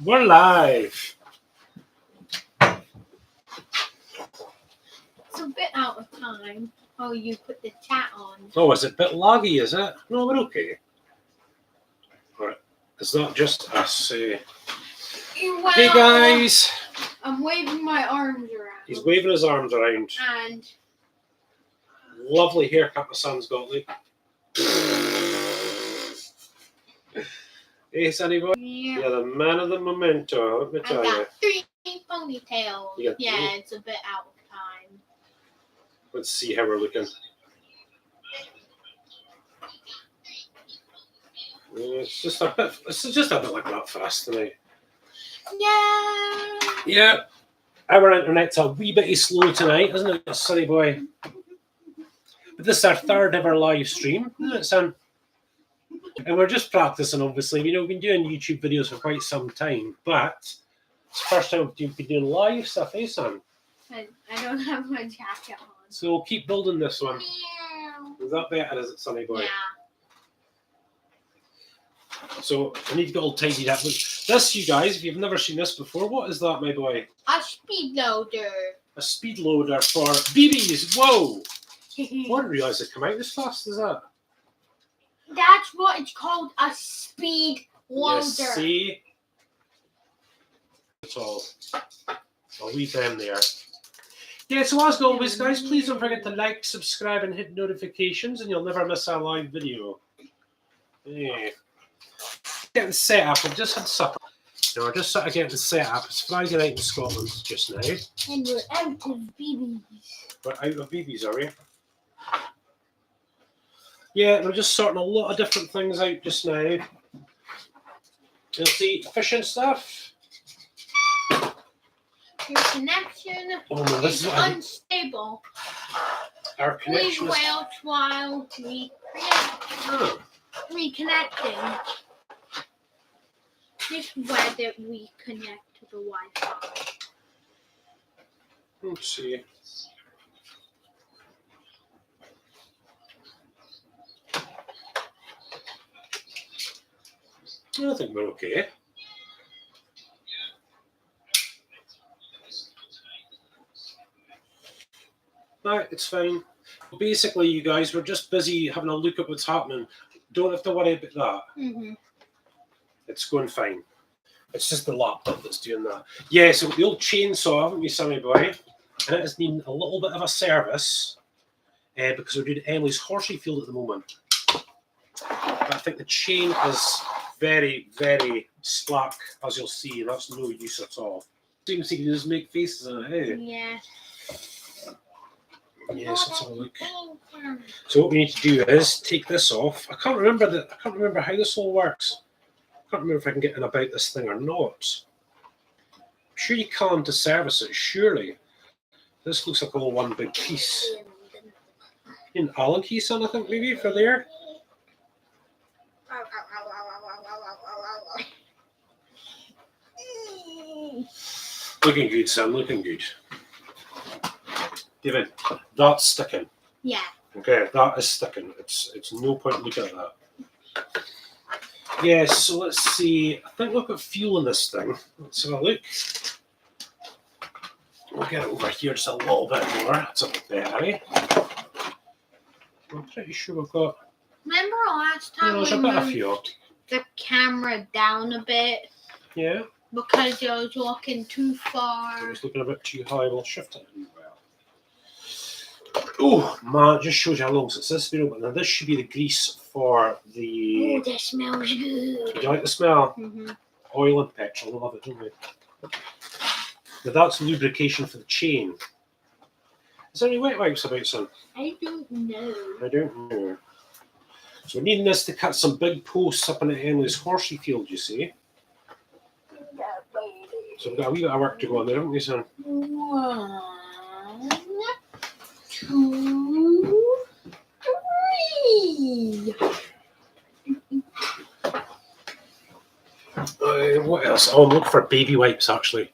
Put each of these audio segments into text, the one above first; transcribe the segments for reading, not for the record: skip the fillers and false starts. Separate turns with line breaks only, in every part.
We're live.
It's a bit out of time. Oh, you put the chat on.
Oh, is it a bit laggy, is it? No, we're okay. Alright. It's not just us.
Well,
Hey guys!
I'm waving my arms around.
He's waving his arms around.
And
Lovely haircut my son's got, Luke. Hey, sonny boy.
yeah,
You're the man of the memento, let me
I
tell you.
got 3 ponytails.
You got
Yeah,
3?
it's a bit out of time.
Let's see how we're looking. It's just a bit like that for us tonight.
Yeah.
Yeah. Our internet's a wee bit slow tonight, isn't it, sonny boy? But this is our 3rd ever live stream, isn't it, son? And we're just practicing, obviously. You know, we've been doing YouTube videos for quite some time, but it's the first time we've been doing live stuff, eh, son?
I don't have my jacket on.
So we'll keep building this one.
Meow.
Is that better, is it, sonny boy?
Yeah.
So I need to get all tidied up. This, you guys, if you've never seen this before, what is that, my boy?
A speed loader.
A speed loader for BBs. Whoa! I didn't realise they come out this fast, is that?
That's what it's called, a speed loader.
Yes, see? That's all. I'll leave them there. Yeah, so as always, guys, please don't forget to like, subscribe, and hit notifications, and you'll never miss a live video. Yeah. Getting set up. I've just had supper. No, we're just sort of getting set up. It's Friday night in Scotland just now.
And we're out of BBs.
We're out of BBs, are we? Yeah, we're just sorting a lot of different things out just now. You'll see fishing stuff.
Your connection
Oh no, this
is
is
unstable.
our
We
connection.
will while reconnecting. Just whether we connect to the Wi-Fi.
Let's see. I think we're okay. Right, it's fine. Basically, you guys, we're just busy having a look at what's happening. Don't have to worry about that.
Mm-hmm.
It's going fine. It's just the laptop that's doing that. Yeah, so the old chainsaw, haven't we, Sammy boy? And it is needing a little bit of a service because we're doing Emily's horsey field at the moment. But I think the chain is very, very slack, as you'll see. That's no use at all. Seems you can just make faces on it, eh?
Yeah.
Yes, let's have a look. So what we need to do is take this off. I can't remember how this all works. I can't remember if I can get in about this thing or not. I'm sure you can to service it, surely. This looks like all one big piece. An Allen key, son, I think, maybe, for there. Looking good, son, looking good. David, that's sticking.
Yeah.
Okay, that is sticking. It's no point looking at that. Yeah, so let's see. I think we've got fuel in this thing. Let's have a look. We'll get it over here just a little bit more. That's a bit better, eh? I'm pretty sure we've got.
Remember last time
There's
we
a bit of
moved
fuel.
the camera down a bit
Yeah,
because it was looking too
it
far?
was looking a bit too high. We'll shift it in well. Oh man, it just shows you how long since this video. But now this should be the grease for the.
Oh, that smells good.
Do you like the smell?
Mm-hmm.
Oil and petrol, we love it, don't we? Now that's lubrication for the chain. Is there any wet wipes about, son?
I don't know.
I don't know. So we're needing this to cut some big posts up in Emily's horsey field, you see. So we've got a wee bit of work to go on there, haven't we, son?
1, 2, 3.
What else? Oh, I'm looking for baby wipes, actually.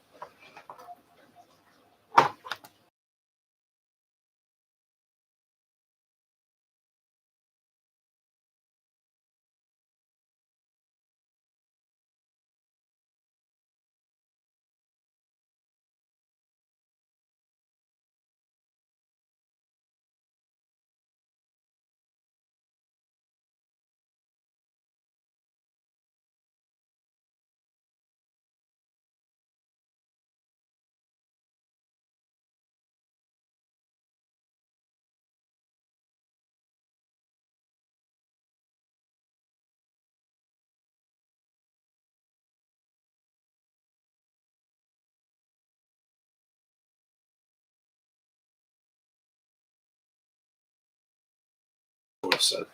this in.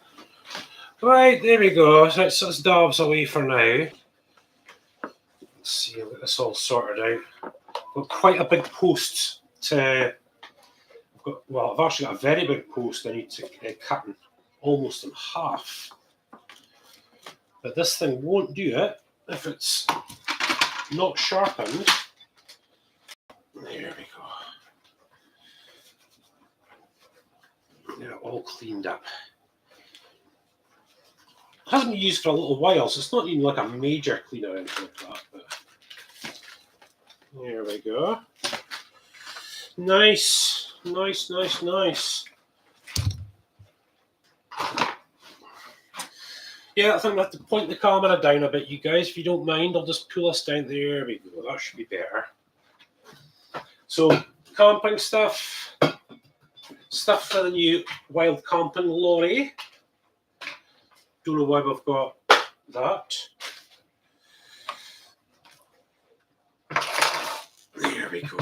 Right, there we go. So it's dabs away for now. Let's see, I'll get this all sorted out. Got quite a big post to. I've actually got a very big post I need to cut almost in half. But this thing won't do it if it's not sharpened. There we go. They're all cleaned up. It hasn't been used for a little while, so it's not even like a major clean or anything like that. But there we go. Nice, nice, nice, nice. Yeah, I think I have to point the camera down a bit, you guys. If you don't mind, I'll just pull us down. There we go. That should be better. So, camping stuff. Stuff for the new wild camping lorry. Don't know why we've got that. There we go.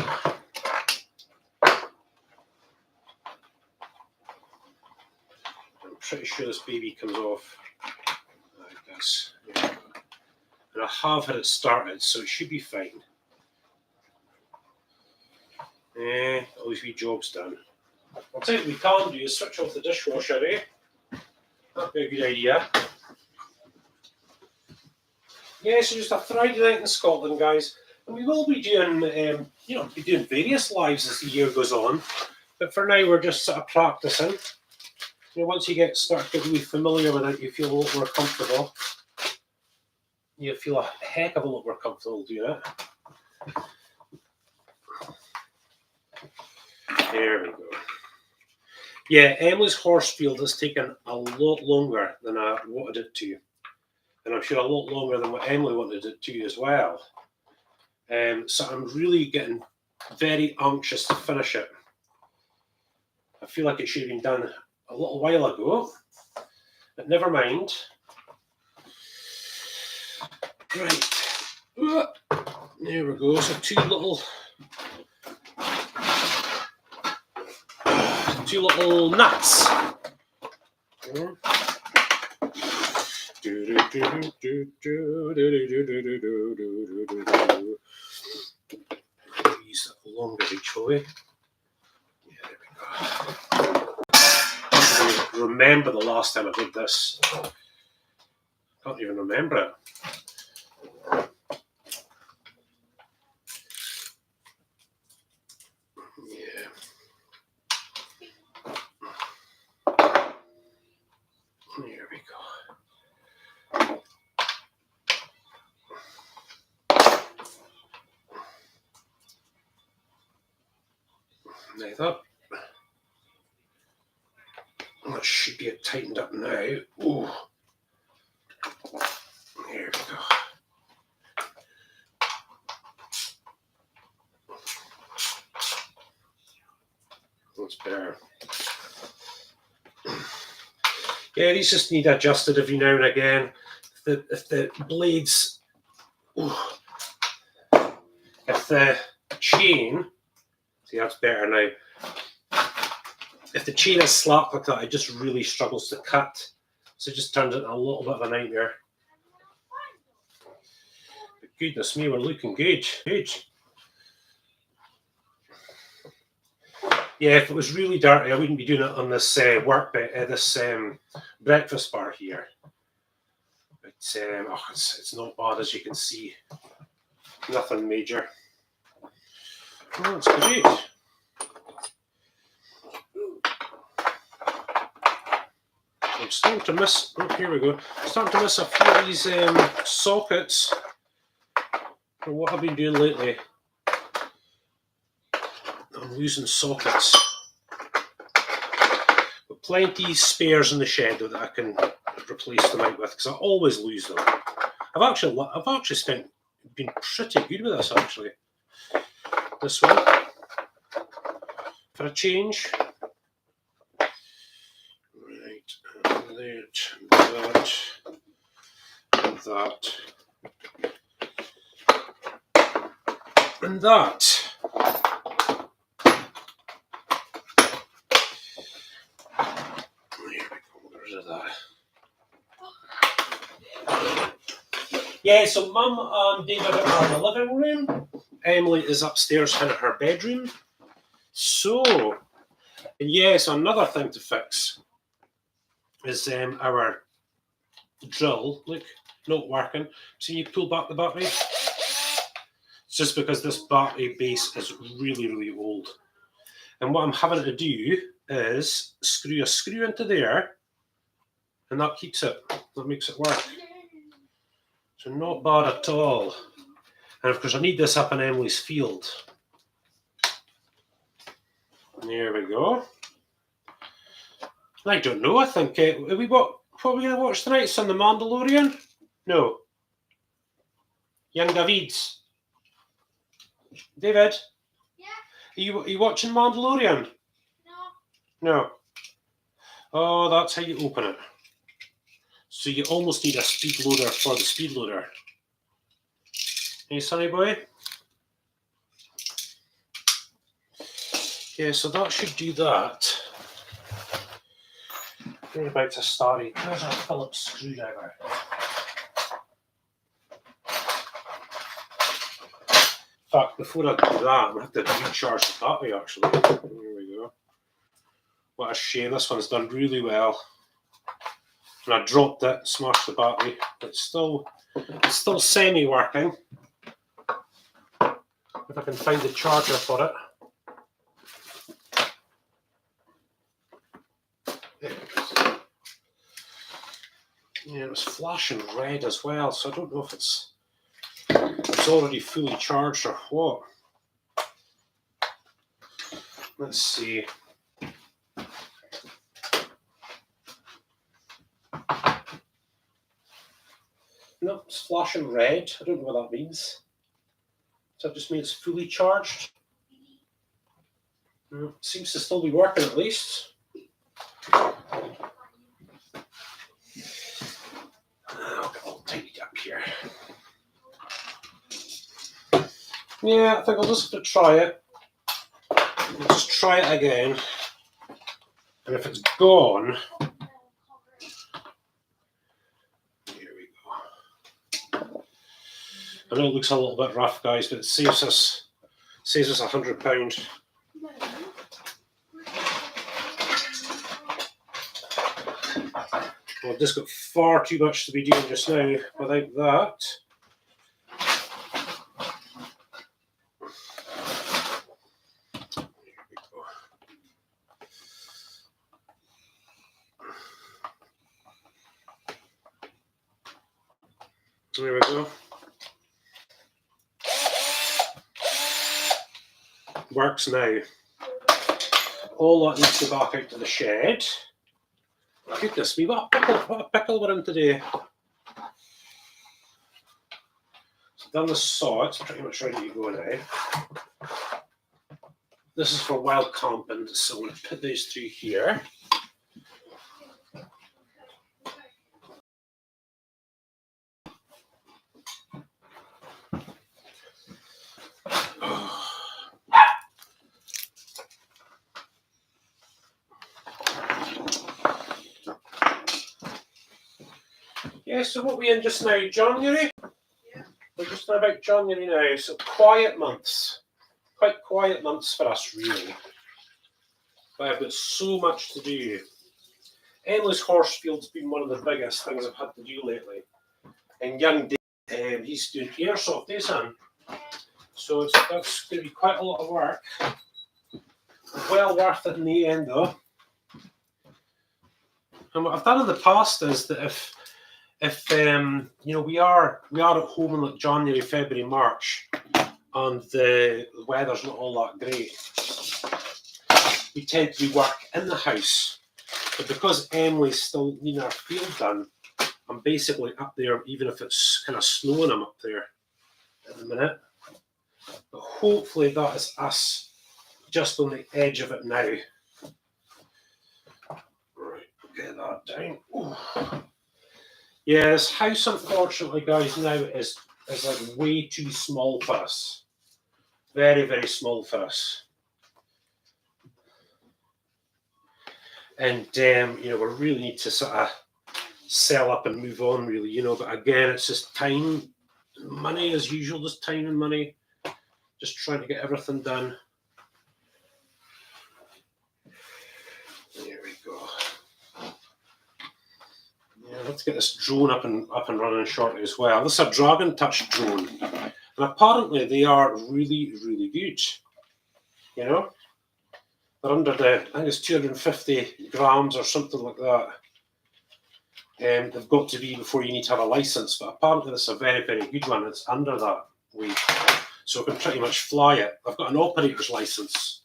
I'm pretty sure this baby comes off like this. There we go. And I have had it started, so it should be fine. All these wee jobs done. I'll tell you what we can do is switch off the dishwasher, eh? That'd be a good idea. Yeah, so just a Friday night in Scotland, guys. And we will be doing, be doing various lives as the year goes on. But for now, we're just sort of practicing. Once you start getting really familiar with it, you feel a lot more comfortable. You feel a heck of a lot more comfortable doing it. There we go. Yeah, Emily's horse field has taken a lot longer than I wanted it to. And I'm sure a lot longer than what Emily wanted it to as well. So I'm really getting very anxious to finish it. I feel like it should have been done a little while ago. But never mind. Right. There we go. So two little nuts. Use that longer each way. Yeah, there we go. I can't remember the last time I did this. Can't even remember it. There we go. Like that. That should be tightened up now. Ooh. There we go. That's better. Yeah, these just need adjusted every now and again. If the blades, if the chain, see that's better now. If the chain is slack like that, it just really struggles to cut. So it just turns into a little bit of a nightmare. But goodness me, we're looking good. Good. Yeah, if it was really dirty, I wouldn't be doing it on this this breakfast bar here. But it's not bad, as you can see. Nothing major. Oh, that's great. I'm starting to miss. Oh, here we go. I'm starting to miss a few of these sockets from what I've been doing lately. I'm losing sockets. But plenty spares in the shed that I can replace them out with, because I always lose them. I've actually been pretty good with this actually. This one for a change. Right, and that, and that. Yeah, so Mum and David are in the living room. Emily is upstairs in her bedroom. So, yes, another thing to fix is our drill. Look, not working. See, you pull back the battery. It's just because this battery base is really, really old. And what I'm having to do is screw a screw into there, and that keeps it. That makes it work. So not bad at all. And of course, I need this up in Emily's field. There we go. I don't know. I think what are we going to watch tonight? It's on The Mandalorian. No. Young Davids. David.
Yeah.
Are you watching Mandalorian? No. Oh, that's how you open it. So you almost need a speed loader for the speed loader. Hey, Sonny boy. Yeah, so that should do that. We're about to start it. There's our Phillips screwdriver. In fact, before I do that, I'm going to have to recharge the battery actually. There we go. What a shame, this one's done really well. And I dropped it, smashed the battery. It's still semi-working. If I can find the charger for it. There it is. Yeah, it was flashing red as well, so I don't know if it's already fully charged or what. Let's see. No, it's flashing red. I don't know what that means. Does that just mean it's fully charged? No, seems to still be working at least. I'll get all tidied up here. Yeah, I think I'll just have to try it. I'll just try it again. And if it's gone, here we go. I know it looks a little bit rough, guys, but it saves us £100. Well, I've just got far too much to be doing just now without that. There we go. Works now. All that needs to go back out to the shed. Goodness me, what a pickle we're in today. So done the saw, it's pretty much ready to go now. This is for wild camping, so I'm going to put these through here. Yeah, so what are we in just now? January? Yeah. We're just about January now, so quiet months. Quite quiet months for us, really. But I've got so much to do. Emily's horse field's been one of the biggest things I've had to do lately. And young Dave, he's doing airsoft, son. So that's going to be quite a lot of work. Well worth it in the end, though. And what I've done in the past is that if we are at home in like January, February, March, and the weather's not all that great, we tend to do work in the house. But because Emily's still needing her field done, I'm basically up there, even if it's kind of snowing, I'm up there at the minute. But hopefully that is us just on the edge of it now. Right, get that down. Ooh. Yeah, this house, unfortunately, guys, now is like way too small for us. Very, very small for us. And, we really need to sort of sell up and move on, really, but again, it's just time money as usual, just time and money. Just trying to get everything done. There we go. Yeah, let's get this drone up and running shortly as well. This is a Dragon Touch drone, and apparently they are really, really good. You know, they're under I think it's 250 grams or something like that. They've got to be before you need to have a license, but apparently this is a very, very good one. It's under that weight, so I can pretty much fly it. I've got an operator's license,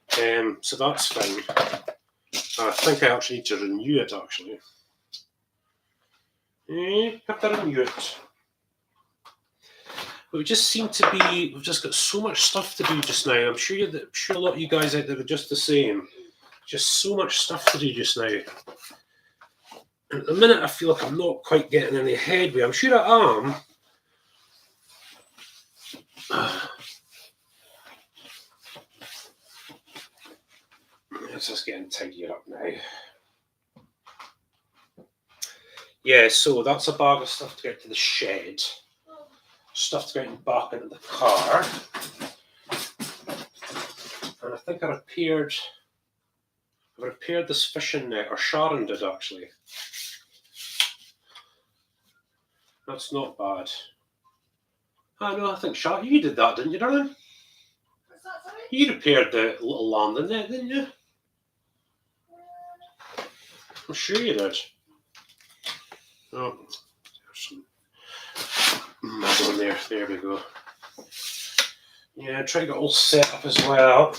so that's fine. I think I actually need to renew it, actually. Have to renew it. But we just seem to be, we've just got so much stuff to do just now. I'm sure a lot of you guys out there are just the same. Just so much stuff to do just now. And at the minute I feel like I'm not quite getting any headway. I'm sure I am. It's just getting tidier up now. Yeah, so that's a bag of stuff to get to the shed. Stuff to get back into the car. And I think I repaired this fishing net, or Sharon did actually. That's not bad. I know, I think Sharon, you did that, didn't you, darling?
What's that, sorry?
You repaired the little landing net, didn't you? I'm sure you did. Oh, there's some mud on there. There we go. Yeah, try to get all set up as well.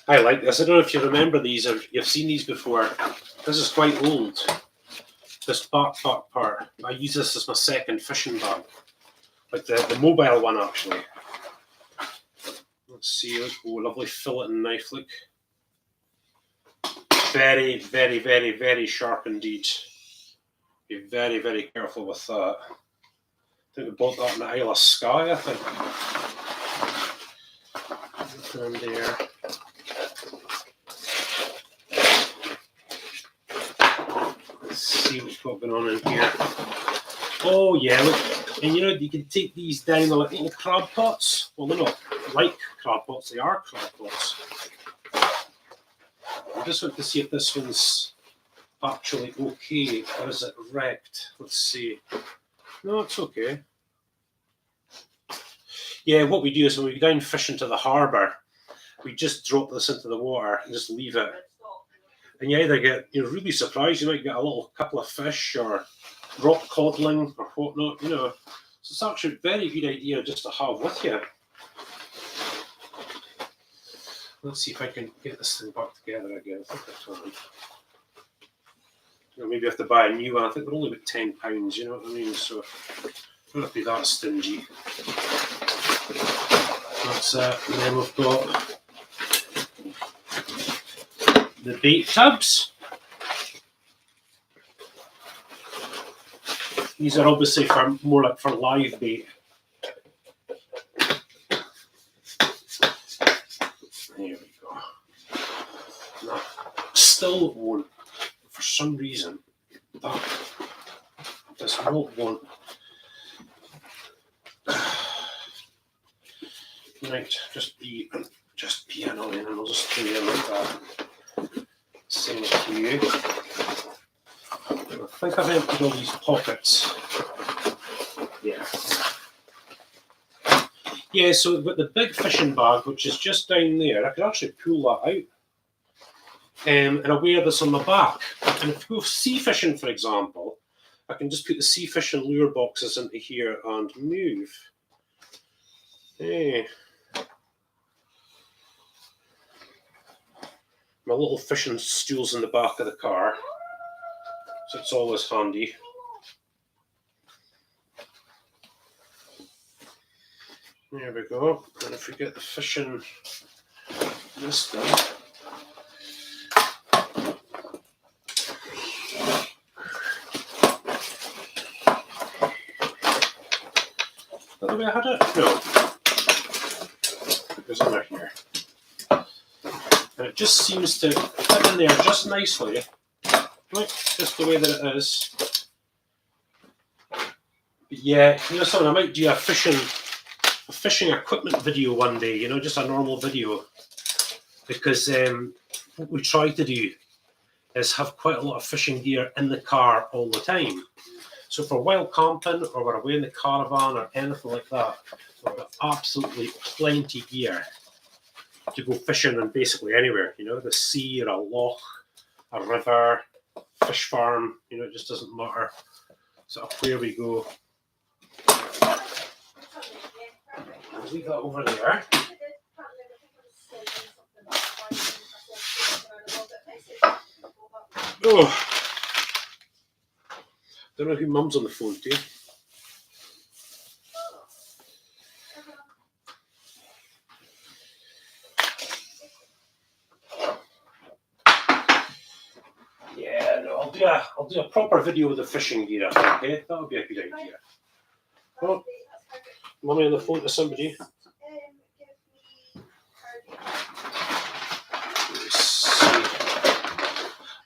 I like this. I don't know if you remember these or you've seen these before. This is quite old. This backpack part. I use this as my second fishing bag. Like the mobile one, actually. Let's see. Look, oh, lovely fillet and knife. Look. Very, very, very, very sharp indeed. Be very, very careful with that. I think we bought that in the Isle of Skye, I think. And there. Let's see what's going on in here. Oh yeah, look. And you know, you can take these down like little crab pots. Well, they're not like crab pots, they are crab pots. I just want to see if this one's actually okay, or is it wrecked? Let's see. No, it's okay. Yeah, what we do is when we go down fishing to the harbour, we just drop this into the water and just leave it. And you either get, you're really surprised, you might get a little couple of fish or rock codling or whatnot, you know. So it's actually a very good idea just to have with you. Let's see if I can get this thing back together again. I think I can. You know, maybe I have to buy a new one. I think they're only about £10, you know what I mean? So I don't have to be that stingy. That's it. And then we've got the bait tubs. These are obviously for more like for live bait. There we go. Now, still won't, for some reason, that does not want. Right, just be annoying, and I'll just do it like that. Same with you. I think I've emptied all these pockets. Yeah. Yeah, so with the big fishing bag, which is just down there, I could actually pull that out. And I wear this on my back. And if you go sea fishing, for example, I can just put the sea fishing lure boxes into here and move. Hey. My little fishing stool's in the back of the car, so it's always handy. There we go. And if we get the fishing this done. Is that the way I had it? No. It goes under here. And it just seems to fit in there just nicely. Right, just the way that it is. But Yeah, you know something, I might do a fishing equipment video one day, you know, just a normal video. Because what we try to do is have quite a lot of fishing gear in the car all the time. So for while camping or we're away in the caravan or anything like that, we've got absolutely plenty gear to go fishing in basically anywhere, you know, the sea or a loch, a river, fish farm, you know, it just doesn't matter sort of where we go. I'll leave that over there. Oh, don't know who mum's on the phone to. Yeah, no, I'll do a proper video with the fishing gear, I think, okay? That would be a good idea. Oh, mummy on the phone to somebody.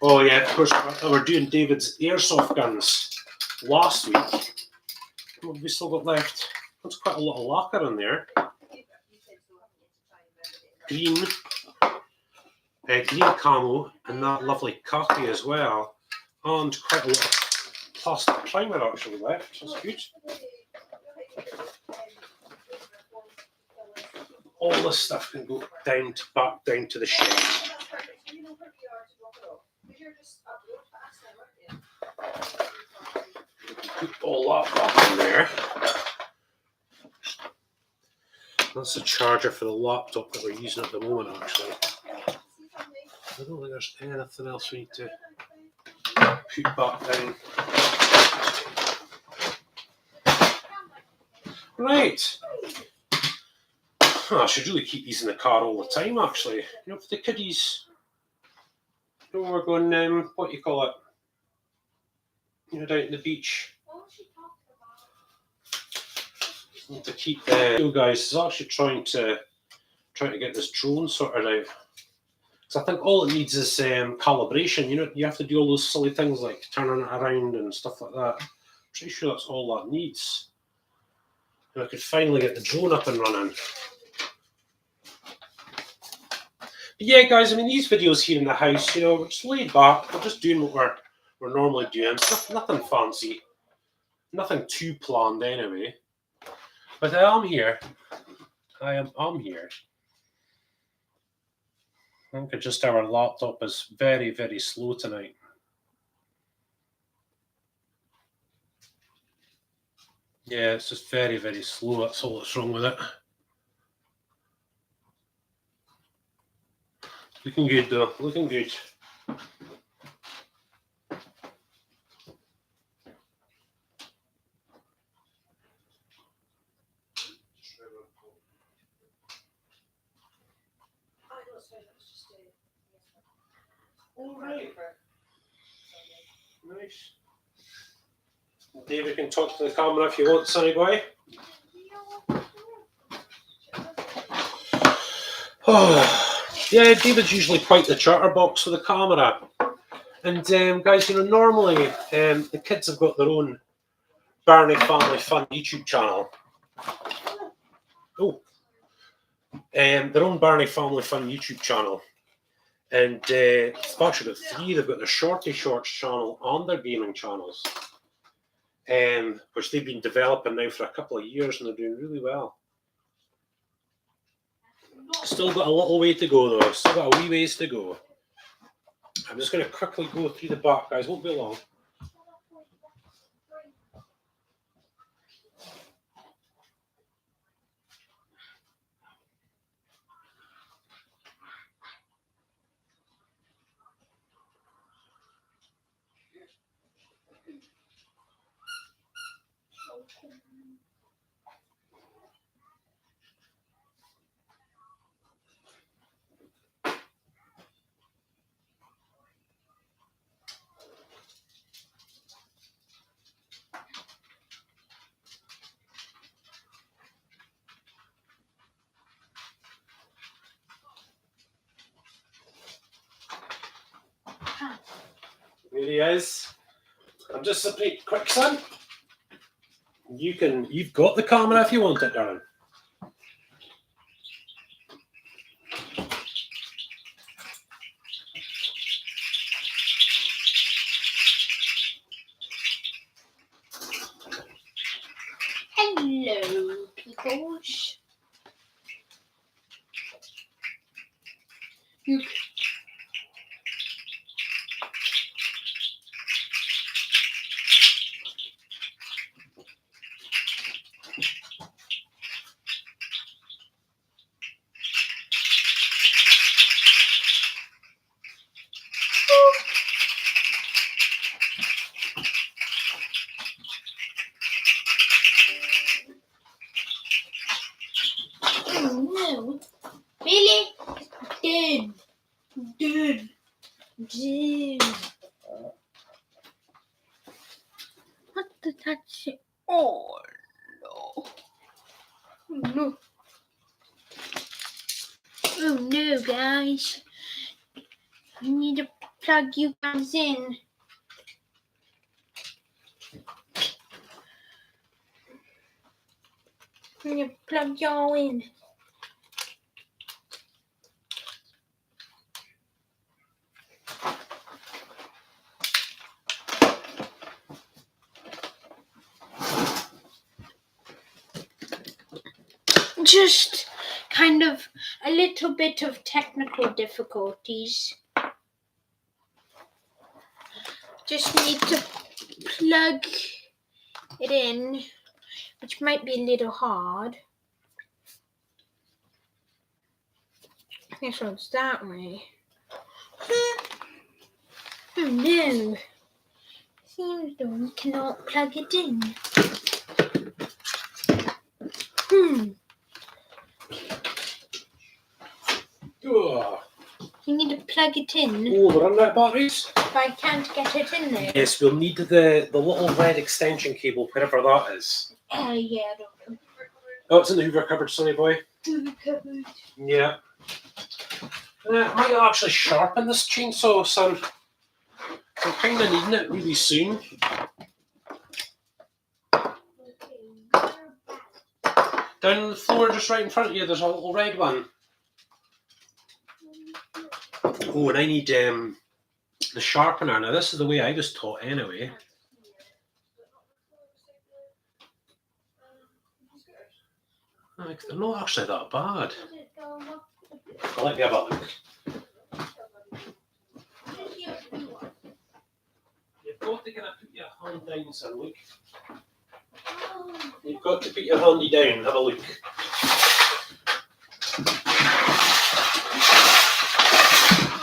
Oh yeah, of course, we're doing David's airsoft guns last week. What have we still got left? There's quite a lot of lacquer in there. Green camo, and that lovely khaki as well. And quite a lot of plastic primer actually left. That's good. All this stuff can go back down to the shed. Put all that back in there. That's the charger for the laptop that we're using at the moment, actually. I don't think there's anything else we need to put back down. Right. Oh, I should really keep these in the car all the time, actually. You know, for the kiddies. You know, we're going, what do you call it? You know, down to the beach. To keep the guys is actually trying to get this drone sorted out. So I think all it needs is calibration. You know, you have to do all those silly things like turning it around and stuff like that. I'm pretty sure that's all that needs. And I could finally get the drone up and running. But yeah, guys, I mean, these videos here in the house, you know, we're just laid back. We're just doing what we're normally doing. It's nothing fancy. Nothing too planned anyway. But I am here. I'm here. I think just our laptop is very, very slow tonight. Yeah, it's just very, very slow. That's all that's wrong with it. Looking good though, looking good. All right. Nice. David can talk to the camera if you want, sonny boy. Oh, yeah, David's usually quite the chatterbox with the camera. And guys, you know, normally the kids have got their own Birnie Family Fun YouTube channel. Oh, their own Birnie Family Fun YouTube channel. And they've actually got three. They've got their Shorty Shorts channel and their gaming channels, which they've been developing now for a couple of years, and they're doing really well. Still got a little way to go, though. Still got a wee ways to go. I'm just going to quickly go through the back, guys. Won't be long. Here he is. I'm just a bit quick, son. You've got the camera if you want it, darling.
Hello, peoples. You Oh no. Really? Dude. What the touch? Oh no. Oh no. Oh no, guys. I need to plug you guys in. I'm gonna plug y'all in. Just kind of a little bit of technical difficulties. Just need to plug it in, which might be a little hard. This one's that way. Oh no. Seems though we cannot plug it in.
Ugh.
You need to plug it in,
Oh, we're running out of batteries?
but I can't get it in there.
Yes, we'll need the little red extension cable, wherever that is.
Yeah,
Oh, it's in the Hoover cupboard, sonny boy.
Hoover cupboard.
Yeah. I might actually sharpen this chainsaw, son. I'm kind of needing it really soon. Down on the floor, just right in front of you, there's a little red one. Oh, and I need the sharpener. Now, this is the way I was taught anyway. They're not actually that bad. I'll let me have a look. You've got to kind of put your hand down, son, look. You've got to put your handy down and have a look.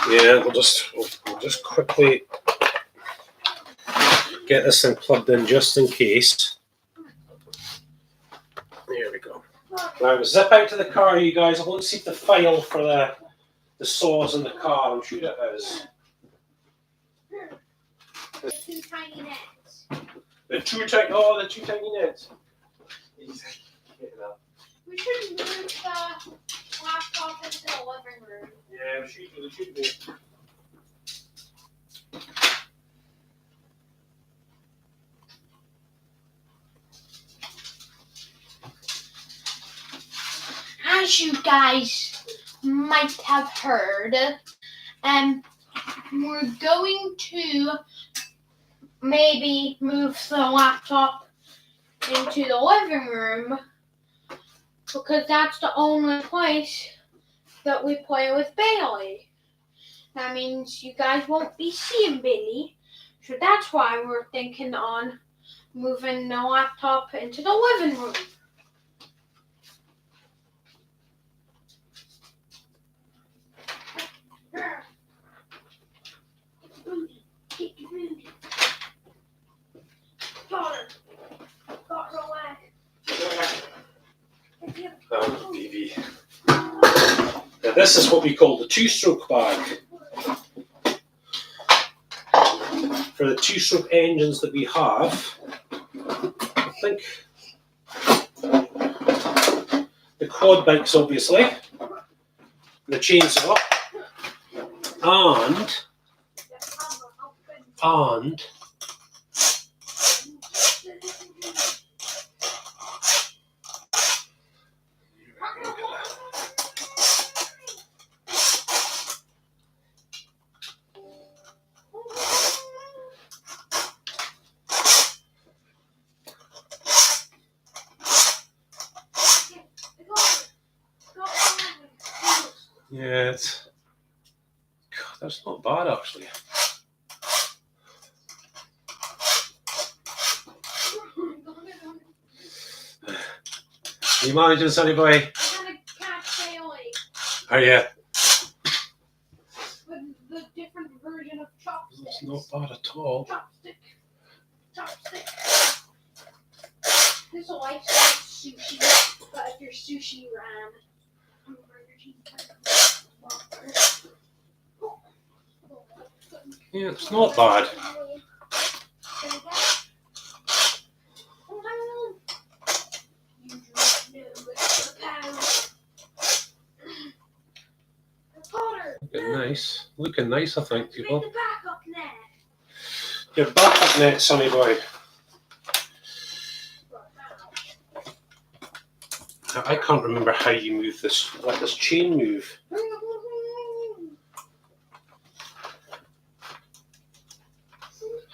Yeah, we'll just quickly get this thing plugged in just in case. There we go. Now zip out to the car, you guys. I won't see the file for the saws in the car. I'm sure it is.
The two tiny nets.
The two tiny nets.
We should move the laptop into the living room.
Yeah, we should be.
As you guys might have heard, we're going to maybe move the laptop into the living room because that's the only place that we play with Bailey. That means you guys won't be seeing Billy, so that's why we're thinking on moving the laptop into the living room. Got her away.
Oh, baby. Now this is what we call the two-stroke bag. For the two-stroke engines that we have, I think the quad bikes, obviously, the chainsaw, and Yeah, God, that's not bad actually. Are you managing, Sonny boy?
I'm gonna catch Bailey
Are you?
with the different version of chopsticks.
It's not bad at all.
Chopstick. This is like sushi, but if your sushi ran.
Yeah, it's not bad. Looking nice, I think, people. Your backup net, Sonny boy. Now, I can't remember how you move this. Let this chain move.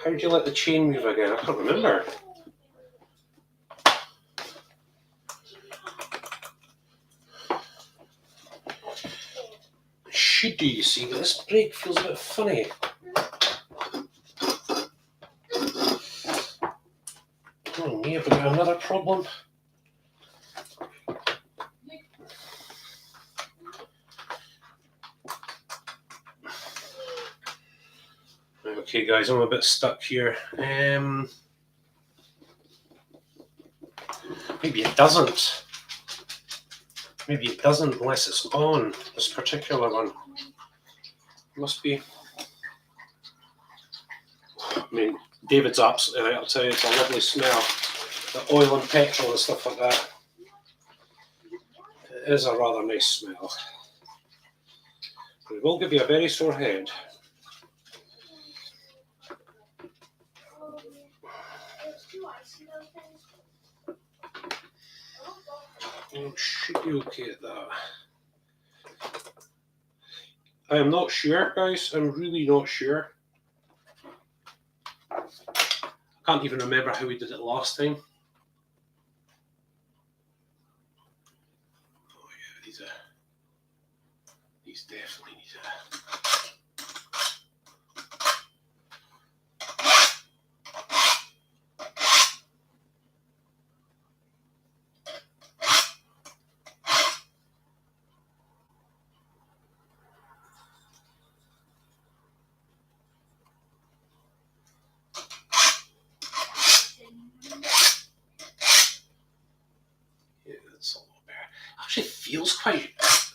How did you let the chain move again? I can't remember. Should do, you see, but this brake feels a bit funny. Oh, me, have we got another problem? Okay, guys, I'm a bit stuck here. Maybe it doesn't. Maybe it doesn't unless it's on, this particular one. Must be. I mean, David's absolutely right, I'll tell you, it's a lovely smell. The oil and petrol and stuff like that. It is a rather nice smell. But it will give you a very sore head. You should be okay at that. I am not sure, guys. I'm really not sure. I can't even remember how we did it last time. Oh yeah, these definitely need a. Yeah, that's a little better. Actually, feels quite.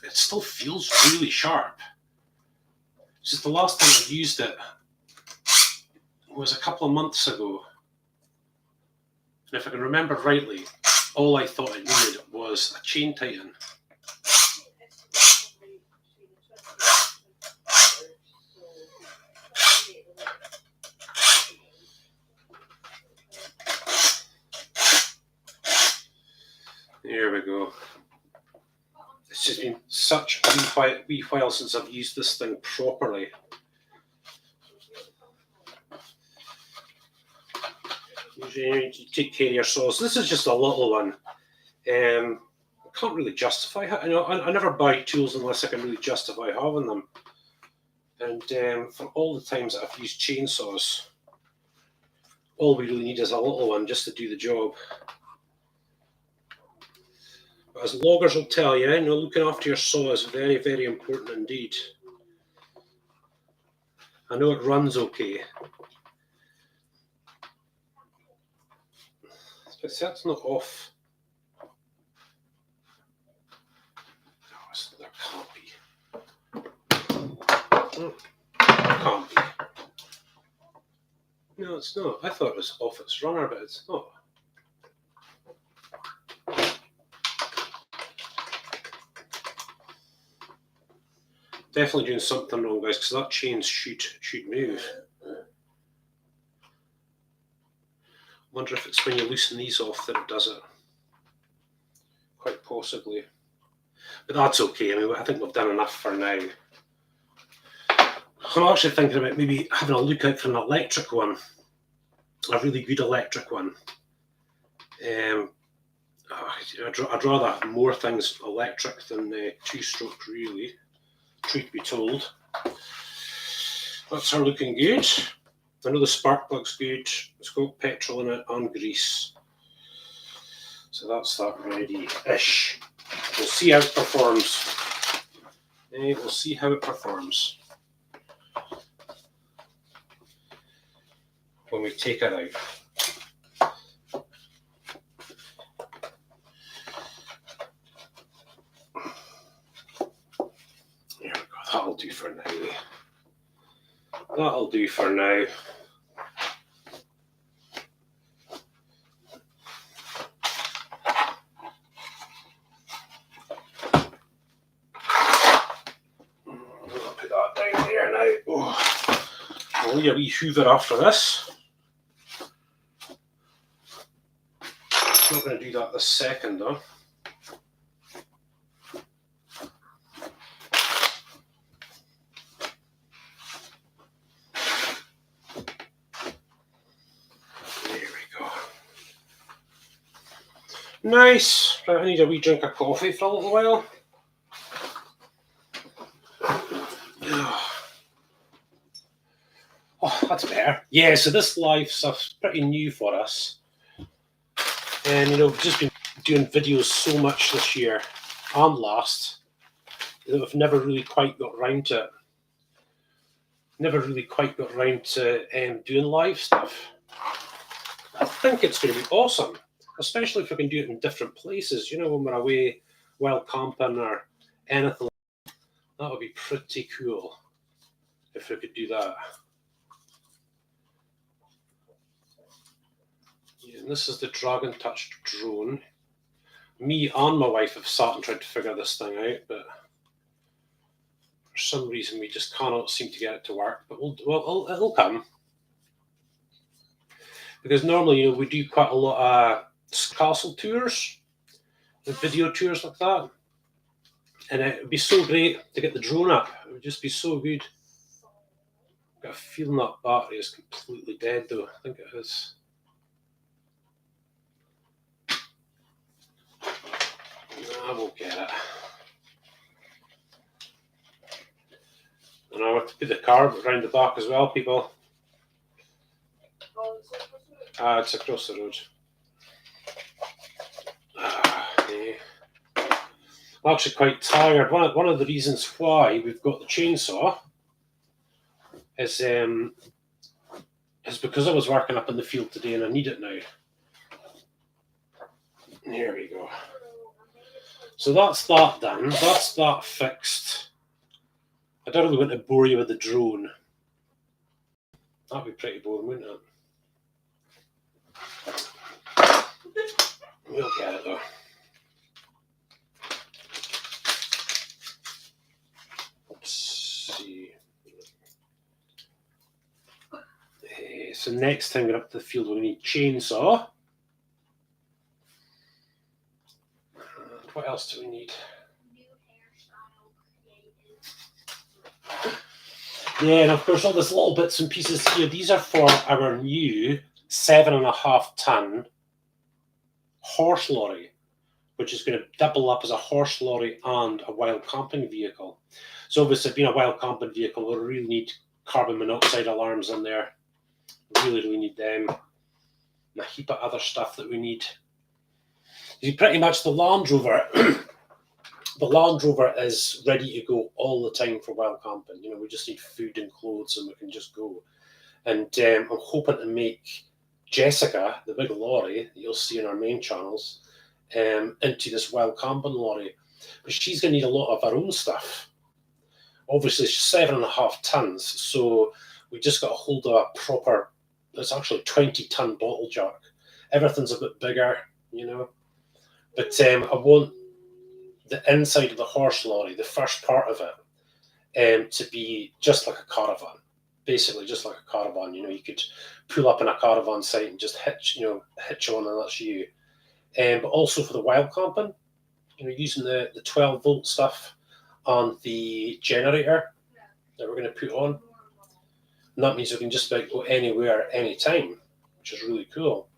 It still feels really sharp. It's just the last time I used it was a couple of months ago. And if I can remember rightly, all I thought it needed was a chain tighten. There we go. It's just been such a wee while since I've used this thing properly. Usually you take care of your saws. This is just a little one. I can't really justify it. I never buy tools unless I can really justify having them. And for all the times that I've used chainsaws, all we really need is a little one just to do the job. But as loggers will tell you, looking after your saw is very, very important indeed. I know it runs okay. But that's not off. No, there can't be. There can't be. No, it's not. I thought it was off its runner, but it's not. Definitely doing something wrong, guys, because that chain should move. Wonder if it's when you loosen these off that it does it. Quite possibly. But that's okay. I mean, I think we've done enough for now. I'm actually thinking about maybe having a look out for an electric one. A really good electric one. I'd rather have more things electric than two-stroke, really. truth be told. That's her looking good. I know the spark plug's good. It's got petrol in it and grease. So that's that ready-ish. We'll see how it performs. We'll see how it performs when we take it out. There we go. That'll do for now. That'll do for now. I'll put that down there now. Oh. I'll leave a wee hoover after this. I'm not going to do that this second though. Nice. Right, I need a wee drink of coffee for a little while. Oh, that's better. Yeah, so this live stuff's pretty new for us. And, we've just been doing videos so much this year and last that we've never really quite got round to it. Never really quite got round to doing live stuff. I think it's going to be awesome. Especially if we can do it in different places, when we're away wild camping or anything. That would be pretty cool if we could do that. Yeah, and this is the Dragon Touch drone. Me and my wife have sat and tried to figure this thing out, but for some reason we just cannot seem to get it to work. But it'll come. Because normally, we do quite a lot of castle tours and video tours like that, and it would be so great to get the drone up. It would just be so good. Got a feeling that battery is completely dead though. I think it is. I won't get it. And I have to put the car around the back as well, people. It's across the road. I'm actually quite tired. One of the reasons why we've got the chainsaw is because I was working up in the field today and I need it now. Here we go. So that's that done. That's that fixed. I don't really want to bore you with the drone. That'd be pretty boring, wouldn't it? We'll get it though. Let's see. So next time we're up to the field, we need chainsaw. What else do we need? Yeah, and of course all these little bits and pieces here, these are for our new 7.5 ton horse lorry, which is going to double up as a horse lorry and a wild camping vehicle. So obviously being a wild camping vehicle, we'll really need carbon monoxide alarms in there. Really need them. And a heap of other stuff that we need. See, pretty much the Land Rover, the Land Rover is ready to go all the time for wild camping. We just need food and clothes and we can just go. And I'm hoping to make Jessica, the big lorry that you'll see in our main channels, into this wild camping lorry. But she's going to need a lot of her own stuff. Obviously, she's 7.5 tons, so we just got a hold of a proper, it's actually 20-ton bottle jack. Everything's a bit bigger, But I want the inside of the horse lorry, the first part of it, to be just like a caravan. Basically, just like a caravan. You could pull up in a caravan site and just hitch on, and that's you. But also for the wild camping, using the 12-volt stuff on the generator that we're going to put on. And that means we can just about go anywhere, anytime, which is really cool.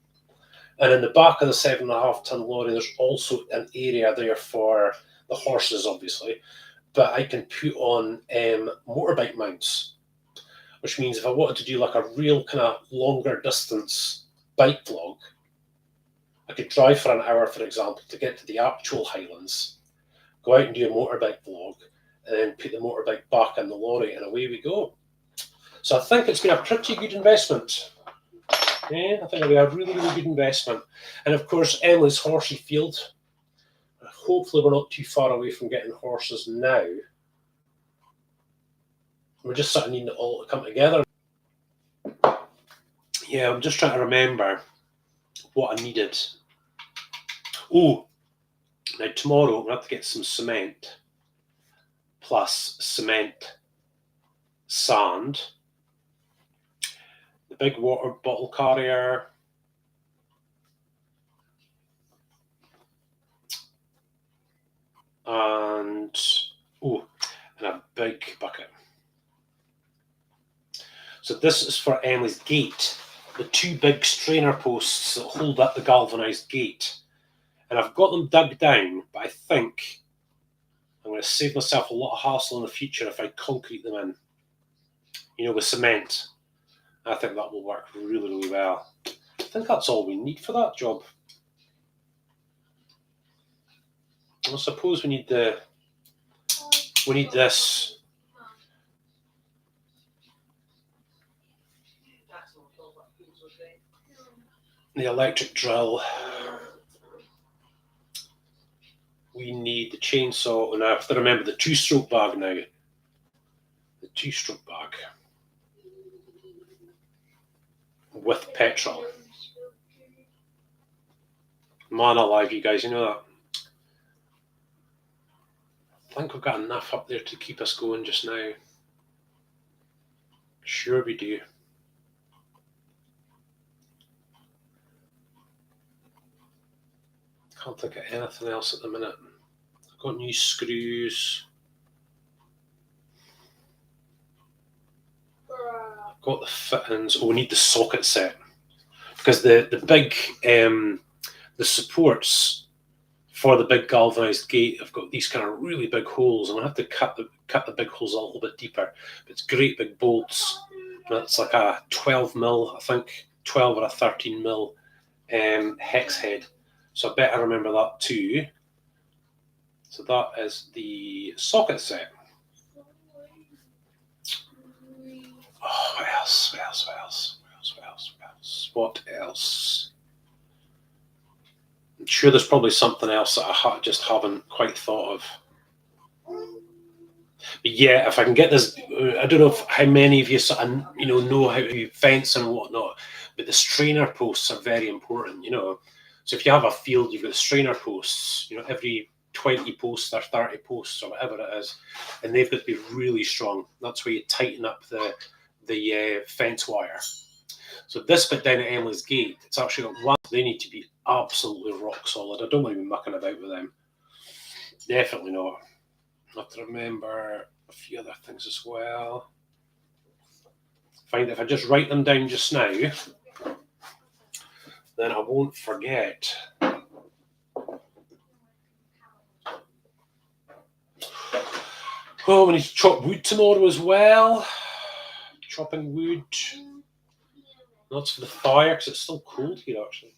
And in the back of the 7.5 ton lorry, there's also an area there for the horses, obviously, but I can put on motorbike mounts, which means if I wanted to do like a real kind of longer distance bike vlog, I could drive for an hour, for example, to get to the actual Highlands, go out and do a motorbike vlog, and then put the motorbike back in the lorry, and away we go. So I think it's been a pretty good investment. Yeah, I think it'll be a really, really good investment. And of course, Emily's horsey field. Hopefully we're not too far away from getting horses now. We're just sort of needing it all to come together. Yeah, I'm just trying to remember what I needed. Oh, now tomorrow I'm going to have to get some cement, plus cement, sand, the big water bottle carrier, and a big bucket. So this is for Emily's gate, the two big strainer posts that hold up the galvanised gate. And I've got them dug down, but I think I'm going to save myself a lot of hassle in the future if I concrete them in, with cement. I think that will work really, really well. I think that's all we need for that job. I suppose we need this. The electric drill. We need the chainsaw, and I have to remember the two-stroke bag now. The two-stroke bag. With petrol. Man alive, you guys, you know that? I think we've got enough up there to keep us going just now. Sure we do. Can't think of anything else at the minute. I've got new screws. I've got the fittings. Oh, we need the socket set. Because the big, the supports for the big galvanised gate have got these kind of really big holes. I'm going to have to cut the big holes a little bit deeper. But it's great big bolts. That's like a 12 mil, I think, 12 or a 13 mil hex head. So I better remember that too. So that is the socket set. Oh, what else? What else? I'm sure there's probably something else that I just haven't quite thought of. But yeah, if I can get this, I don't know how many of you sort of, know how to fence and whatnot, but the strainer posts are very important, So if you have a field, you've got strainer posts, every 20 posts or 30 posts or whatever it is, and they've got to be really strong. That's where you tighten up the fence wire. So this bit down at Emily's gate, it's actually got one. They need to be absolutely rock solid. I don't want to be mucking about with them. Definitely not. I have to remember a few other things as well. Find if I just write them down just now, then I won't forget. Oh, we need to chop wood tomorrow as well. Chopping wood. That's for the fire because it's still cold here actually.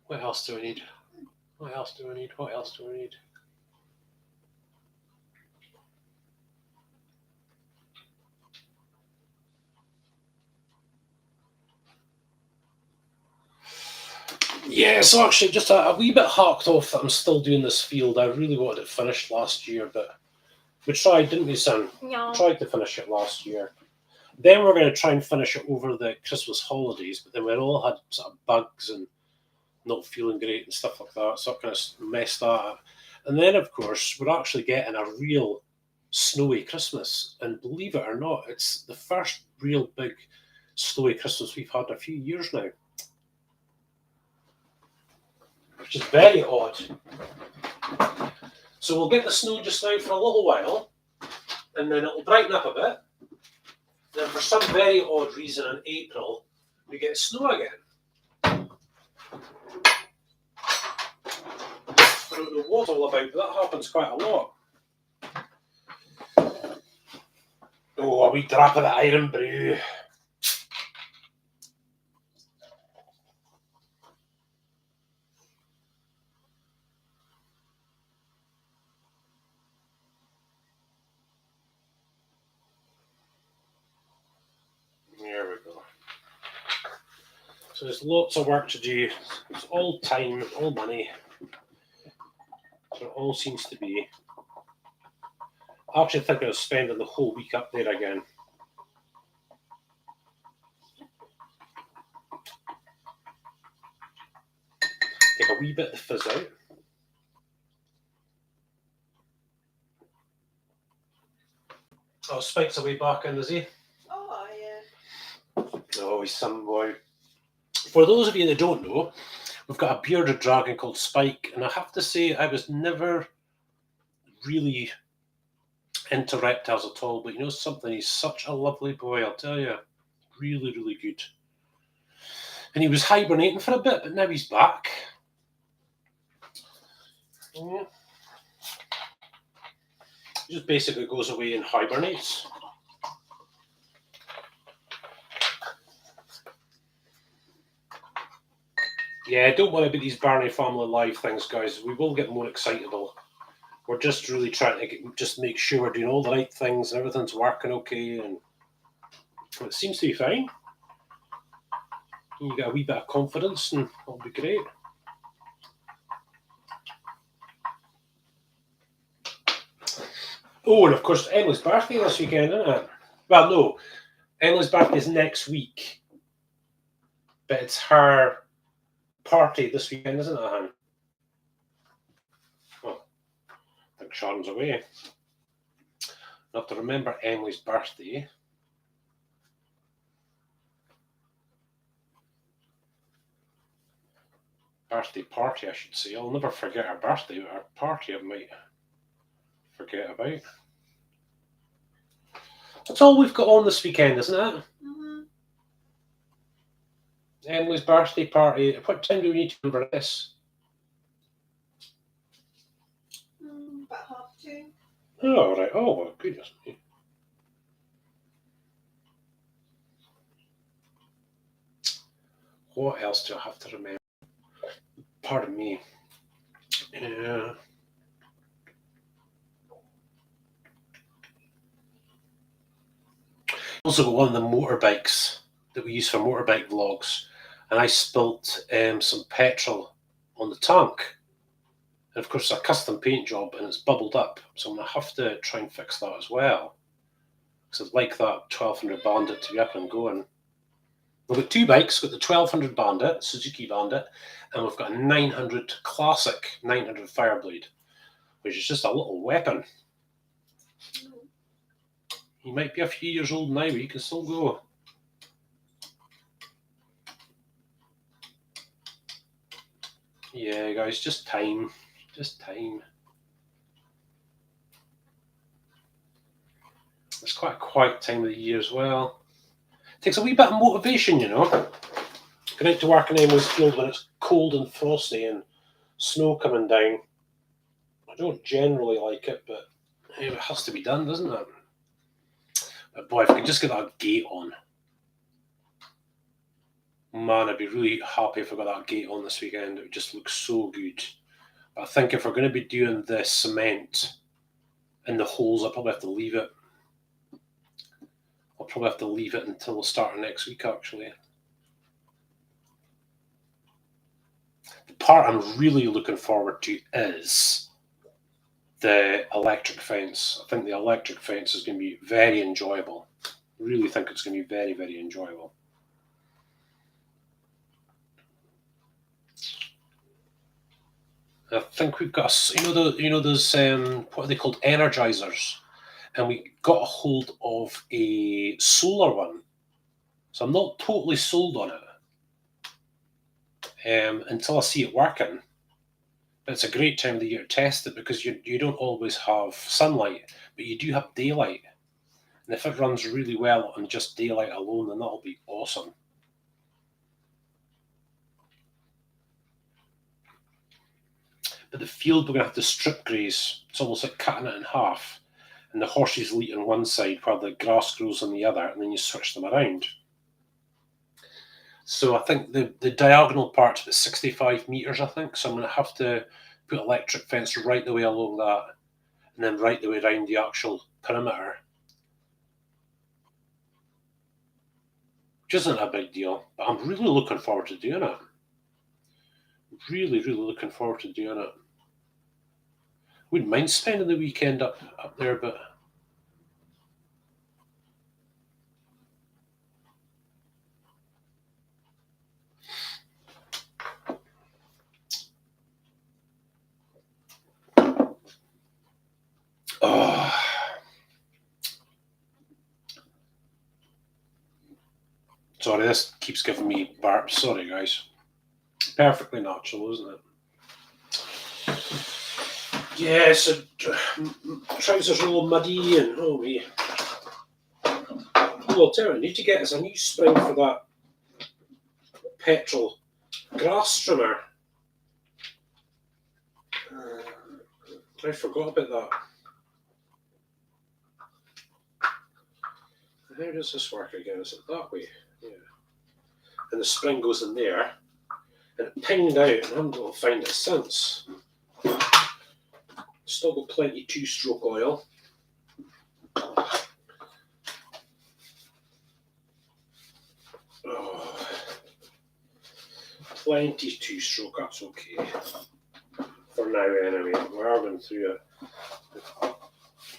What else do I need? Yeah, so actually just a wee bit hacked off that I'm still doing this field. I really wanted it finished last year, but we tried, didn't we, son?
No.
Tried to finish it last year. Then we're going to try and finish it over the Christmas holidays, but then we all had sort of bugs and not feeling great and stuff like that, so I kind of messed that up. And then, of course, we're actually getting a real snowy Christmas, and believe it or not, it's the first real big snowy Christmas we've had in a few years now, which is very odd. So we'll get the snow just now for a little while, and then it'll brighten up a bit. Then for some very odd reason in April, we get snow again. don't know what all about, but that happens quite a lot. Oh, a wee drop of the iron brew. There we go. So there's lots of work to do. It's all time, all money. So it all seems to be. I actually think I was spending the whole week up there again. Take a wee bit of the fizz out. Oh, Spike's away back in, is he?
Oh, yeah.
Oh, he's some boy. For those of you that don't know, we've got a bearded dragon called Spike, and I have to say I was never really into reptiles at all, but you know something, he's such a lovely boy, I'll tell you. Really, really good. And he was hibernating for a bit, but now he's back. Yeah. He just basically goes away and hibernates. Yeah, don't worry about these Birnie Family Live things, guys. We will get more excitable. We're just really trying to just make sure we're doing all the right things and everything's working okay, and it seems to be fine. You get a wee bit of confidence and it'll be great. Oh, and of course, Emily's birthday this weekend, isn't it? Well, no, Emily's birthday is next week, but it's her party this weekend, isn't it, Han? Oh, I think Sharon's away. I have to remember Emily's birthday. Birthday party, I should say. I'll never forget her birthday, but her party I might forget about. That's all we've got on this weekend, isn't it?
Mm-hmm.
Emily's birthday party. What time do we need to remember this?
About 2:30.
Oh, right. Oh, well, goodness me. What else do I have to remember? Pardon me. Yeah. Also got one of the motorbikes that we use for motorbike vlogs, and I spilt some petrol on the tank. And of course, it's a custom paint job and it's bubbled up, so I'm going to have to try and fix that as well. Because I'd like that 1200 Bandit to be up and going. We've got two bikes, we've got the 1200 Bandit, Suzuki Bandit, and we've got a 900 Classic 900 Fireblade, which is just a little weapon. He might be a few years old now, but he can still go. Yeah, guys, just time. Just time. It's quite a quiet time of the year as well. It takes a wee bit of motivation, you know. Going out to work in Emily's field when it's cold and frosty and snow coming down. I don't generally like it, but it has to be done, doesn't it? But boy, if I could just get that gate on. Man, I'd be really happy if I got that gate on this weekend. It would just look so good. But I think if we're going to be doing this cement in the holes, I'll probably have to leave it. I'll probably have to leave it until the start of next week, actually. The part I'm really looking forward to is the electric fence. I think the electric fence is going to be very enjoyable. I really think it's going to be very, very enjoyable. I think we've got, those what are they called, energizers, and we got a hold of a solar one. So I'm not totally sold on it until I see it working. But it's a great time of the year to test it because you don't always have sunlight, but you do have daylight. And if it runs really well on just daylight alone, then that'll be awesome. But But the field we're going to have to strip graze. It's almost like cutting it in half. And the horses will eat on one side while the grass grows on the other, and then you switch them around. So I think the diagonal part's about 65 metres, I think. So I'm going to have to put electric fence right the way along that, and then right the way around the actual perimeter. Which isn't a big deal, but I'm really looking forward to doing it. Really, really looking forward to doing it. Wouldn't mind spending the weekend up there, but oh. Sorry, this keeps giving me burps. Sorry, guys. Perfectly natural, isn't it? Yeah, so trousers are all muddy and oh me. Oh, I'll tell you, I need to get us a new spring for that petrol grass trimmer. I forgot about that. How does this work again? Is it that way? Yeah. And the spring goes in there, and it pinged out, and I haven't been able to find it since. Still got plenty 2-stroke oil. Oh, plenty 2-stroke, that's okay. For now, anyway. We're going through it.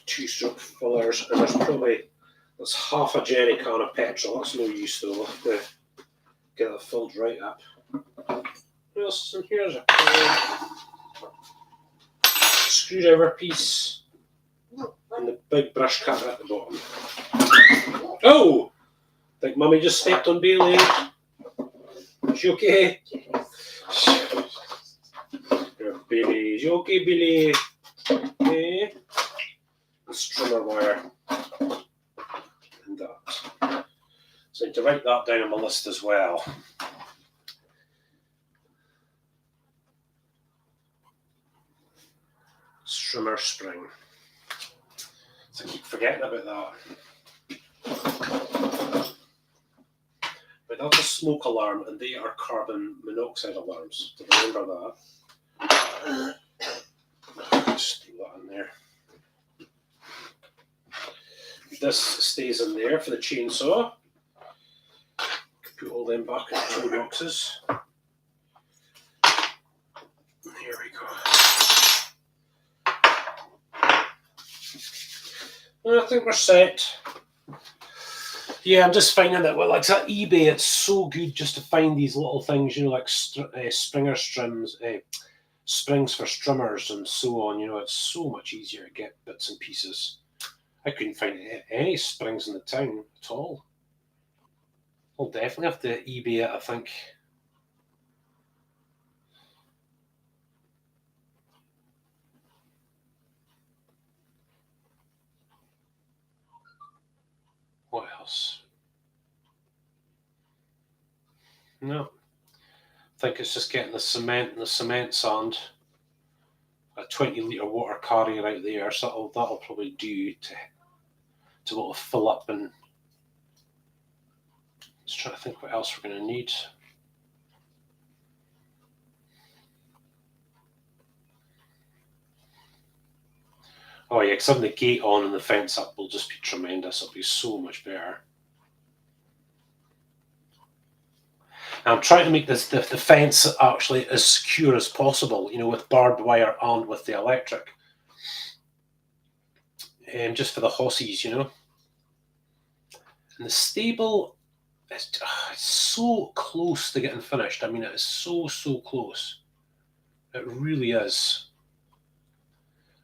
2-stroke fillers, and there's half a jerry can of petrol. That's no use though. We'll have to get it filled right up. What else is in here? There's a screwdriver piece and the big brush cutter at the bottom. Oh! I think Mummy just stepped on Bailey. Is she okay? Bailey, is you okay, Bailey? Okay. The strimmer wire. And that. So I need to write that down on my list as well. Strimmer spring. So I keep forgetting about that. But that's a smoke alarm, and they are carbon monoxide alarms. So remember that. Just do that in there. This stays in there for the chainsaw. Put all them back in the tool boxes. Here we go. I think we're set. Yeah, I'm just finding that, well, like at eBay, it's so good just to find these little things, you know, like Springer strims, springs for strimmers and so on. You know, it's so much easier to get bits and pieces. I couldn't find any springs in the town at all. I'll definitely have to eBay it, I think. What else? No. I think it's just getting the cement and the cement sand. A 20-litre water carrier out there, so that'll probably do to be able to fill up. And just trying to think what else we're going to need. Oh yeah, because having the gate on and the fence up will just be tremendous. It'll be so much better. And I'm trying to make the fence actually as secure as possible, you know, with barbed wire and with the electric. Just for the horses, you know. And the stable, it's so close to getting finished. I mean, it is so close. It really is.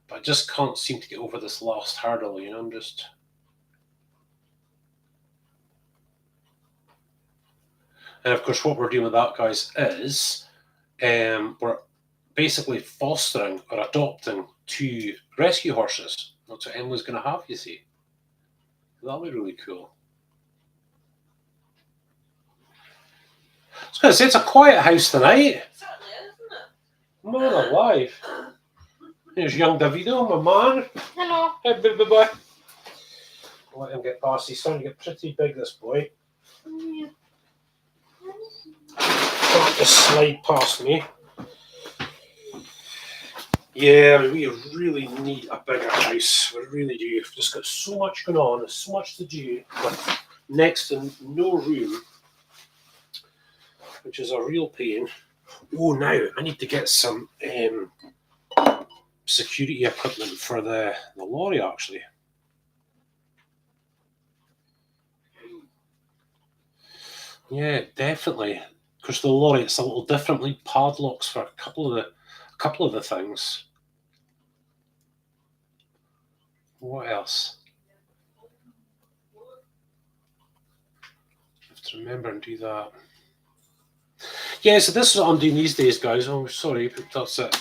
But I just can't seem to get over this last hurdle, you know. I'm just... And of course, what we're doing with that, guys, is we're basically fostering or adopting 2 rescue horses. That's what Emily's going to have, you see. That'll be really cool. I was going to say, it's a quiet house tonight.
Certainly, isn't it?
man alive. Here's young Davido, my man.
Hello.
Hey, baby boy. Let him get past. He's starting to get pretty big, this boy.
Yeah.
Can't just slide past me. Yeah, we really need a bigger house. We really do. We've just got so much going on. There's so much to do with next to no room, which is a real pain. Oh, now I need to get some security equipment for the lorry, actually. Yeah, definitely. Because the lorry, it's a little differently padlocks for a couple of the things. What else? I have to remember and do that. Yeah, so this is what I'm doing these days, guys. Oh, sorry, that's it.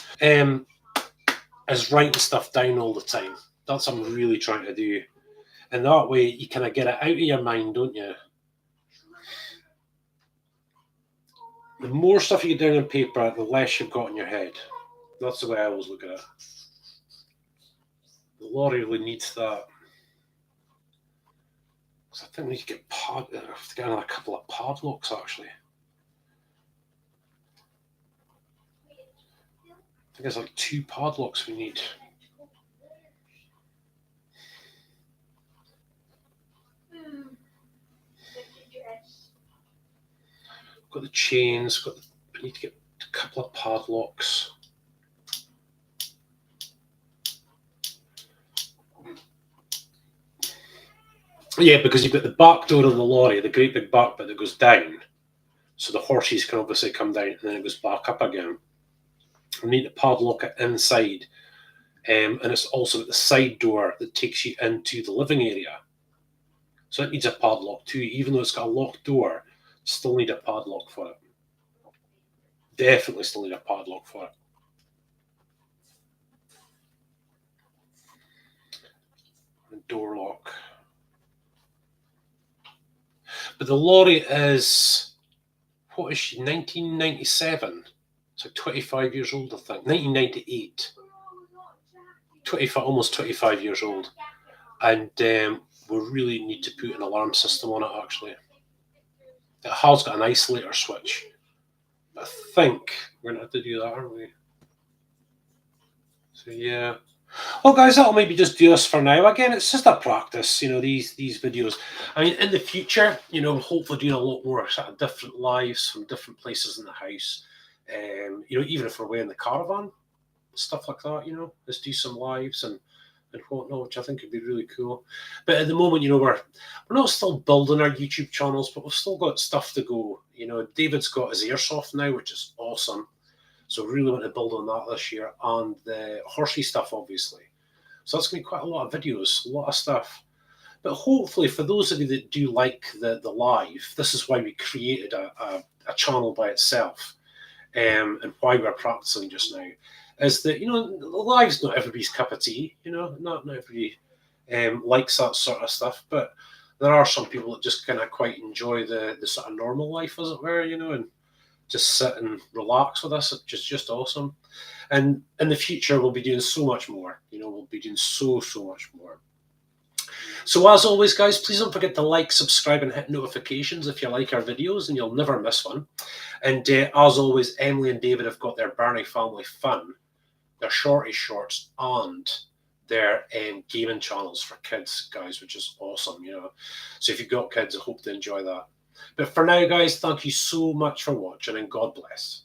Is writing stuff down all the time. That's what I'm really trying to do. And that way you kind of get it out of your mind, don't you? The more stuff you get down on paper, the less you've got in your head. That's the way I always look at it. The lorry really needs that. Because I think we need to get another couple of padlocks, actually. I think it's like 2 padlocks we need. Got the chains, I need to get a couple of padlocks. Yeah, because you've got the back door of the lorry, the great big back bit that goes down. So the horses can obviously come down and then it goes back up again. We need to padlock it inside. And it's also at the side door that takes you into the living area. So it needs a padlock too. Even though it's got a locked door, still need a padlock for it. Definitely still need a padlock for it. And door lock. But the lorry is, what is she, 1997? It's like 25 years old, I think. 1998. almost 25 years old. And we really need to put an alarm system on it, actually. It has got an isolator switch. I think we're going to have to do that, aren't we? So, yeah. Well, guys, that'll maybe just do us for now. Again, it's just a practice, these videos. I mean, in the future, hopefully doing a lot more sort of different lives from different places in the house. Even if we're away in the caravan, stuff like that, let's do some lives and whatnot, which I think would be really cool. But at the moment, we're not still building our YouTube channels, but we've still got stuff to go. David's got his airsoft now, which is awesome. So really want to build on that this year, and the horsey stuff, obviously. So that's going to be quite a lot of videos, a lot of stuff. But hopefully, for those of you that do like the live, this is why we created a channel by itself, and why we're practicing just now. Is that, the live's not everybody's cup of tea, not everybody likes that sort of stuff, but there are some people that just kind of quite enjoy the sort of normal life, as it were, and just sit and relax with us, which is just awesome. And in the future, we'll be doing so much more, we'll be doing so much more. So as always, guys, please don't forget to like, subscribe, and hit notifications if you like our videos, and you'll never miss one. And as always, Emily and David have got their Birnie Family Fun, their Shorty shorts, and their gaming channels for kids, guys, which is awesome, So if you've got kids, I hope they enjoy that. But for now, guys, thank you so much for watching, and God bless.